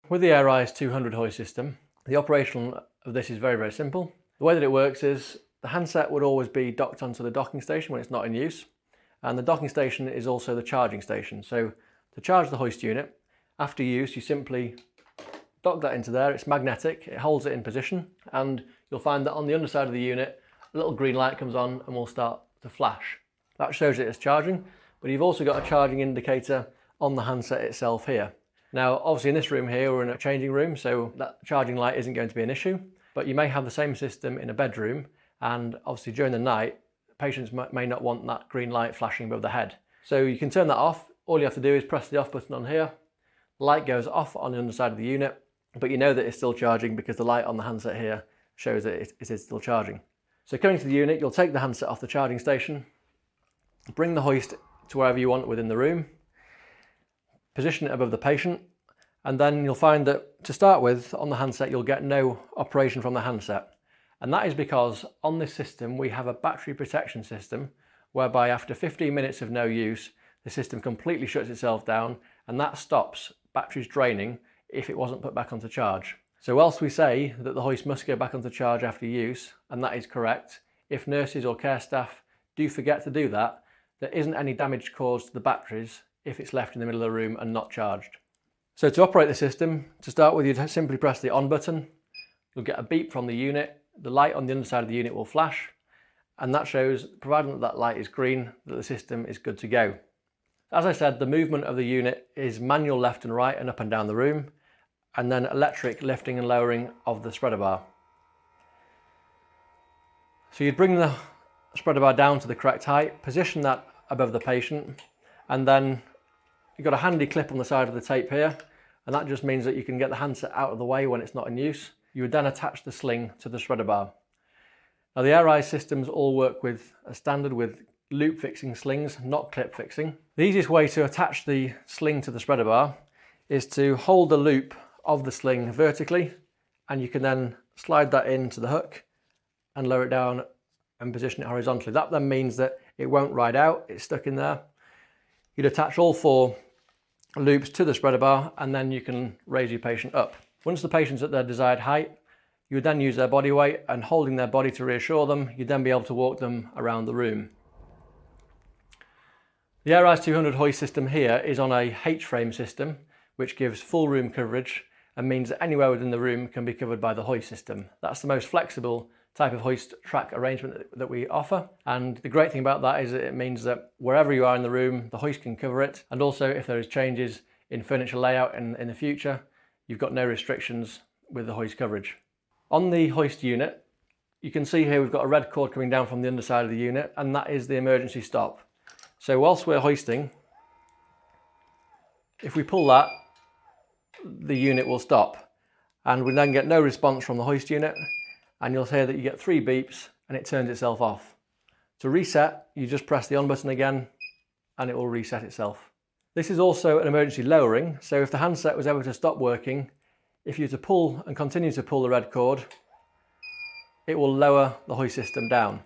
With the AirRise 200 hoist system, the operation of this is very, very simple. The way that it works is the handset would always be docked onto the docking station when it's not in use, and the docking station is also the charging station. So to charge the hoist unit, after use you simply dock that into there. It's magnetic, it holds it in position, and you'll find that on the underside of the unit a little green light comes on and will start to flash. That shows it as charging, but you've also got a charging indicator on the handset itself here. Now obviously in this room here we're in a changing room, so that charging light isn't going to be an issue, but you may have the same system in a bedroom, and obviously during the night patients may not want that green light flashing above the head. So you can turn that off. All you have to do is press the off button on here. The light goes off on the underside of the unit, but you know that it's still charging because the light on the handset here shows that it is still charging. So coming to the unit, you'll take the handset off the charging station, bring the hoist to wherever you want within the room, position it above the patient, and then you'll find that to start with on the handset you'll get no operation from the handset. And that is because on this system we have a battery protection system whereby after 15 minutes of no use the system completely shuts itself down, and that stops batteries draining if it wasn't put back onto charge. So whilst we say that the hoist must go back onto charge after use, and that is correct, if nurses or care staff do forget to do that, there isn't any damage caused to the batteries if it's left in the middle of the room and not charged. So to operate the system, to start with you'd simply press the on button, you'll get a beep from the unit, the light on the underside of the unit will flash, and that shows, providing that that light is green, that the system is good to go. As I said, the movement of the unit is manual left and right and up and down the room, and then electric lifting and lowering of the spreader bar. So you'd bring the spreader bar down to the correct height, position that above the patient, and then you've got a handy clip on the side of the tape here, and that just means that you can get the handset out of the way when it's not in use. You would then attach the sling to the spreader bar. Now the AirRise systems all work with a standard with loop fixing slings, not clip fixing. The easiest way to attach the sling to the spreader bar is to hold the loop of the sling vertically, and you can then slide that into the hook and lower it down and position it horizontally. That then means that it won't ride out, it's stuck in there. You'd attach all 4 loops to the spreader bar, and then you can raise your patient up. Once the patient's at their desired height, you would then use their body weight, and holding their body to reassure them, you'd then be able to walk them around the room. The AirRise 200 hoist system here is on a H-frame system, which gives full room coverage and means that anywhere within the room can be covered by the hoist system. That's the most flexible type of hoist track arrangement that we offer, and the great thing about that is that it means that wherever you are in the room the hoist can cover it, and also if there is changes in furniture layout in the future, you've got no restrictions with the hoist coverage. On the hoist unit you can see here we've got a red cord coming down from the underside of the unit, and that is the emergency stop. So whilst we're hoisting, if we pull that, the unit will stop, and we then get no response from the hoist unit, and you'll hear that you get 3 beeps and it turns itself off. To reset, you just press the on button again and it will reset itself. This is also an emergency lowering, so if the handset was ever to stop working, if you were to pull and continue to pull the red cord, it will lower the hoist system down.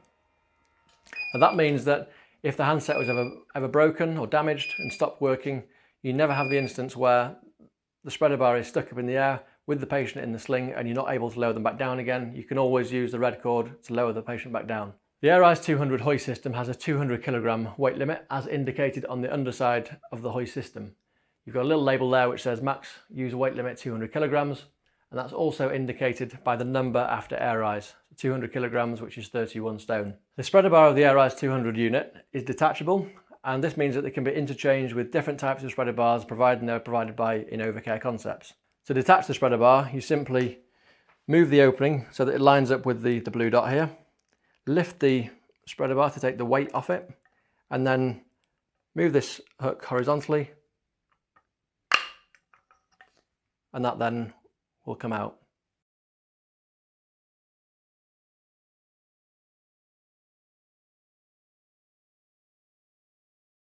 And that means that if the handset was ever broken or damaged and stopped working, you never have the instance where the spreader bar is stuck up in the air with the patient in the sling and you're not able to lower them back down again. You can always use the red cord to lower the patient back down. The AirRise 200 hoist system has a 200 kilogram weight limit as indicated on the underside of the hoist system. You've got a little label there which says max user weight limit 200 kilograms, and that's also indicated by the number after AirRise, 200 kilograms, which is 31 stone. The spreader bar of the AirRise 200 unit is detachable, and this means that they can be interchanged with different types of spreader bars provided they're provided by Innova Care Concepts. To detach the spreader bar, you simply move the opening so that it lines up with the blue dot here, lift the spreader bar to take the weight off it, and then move this hook horizontally, and that then will come out.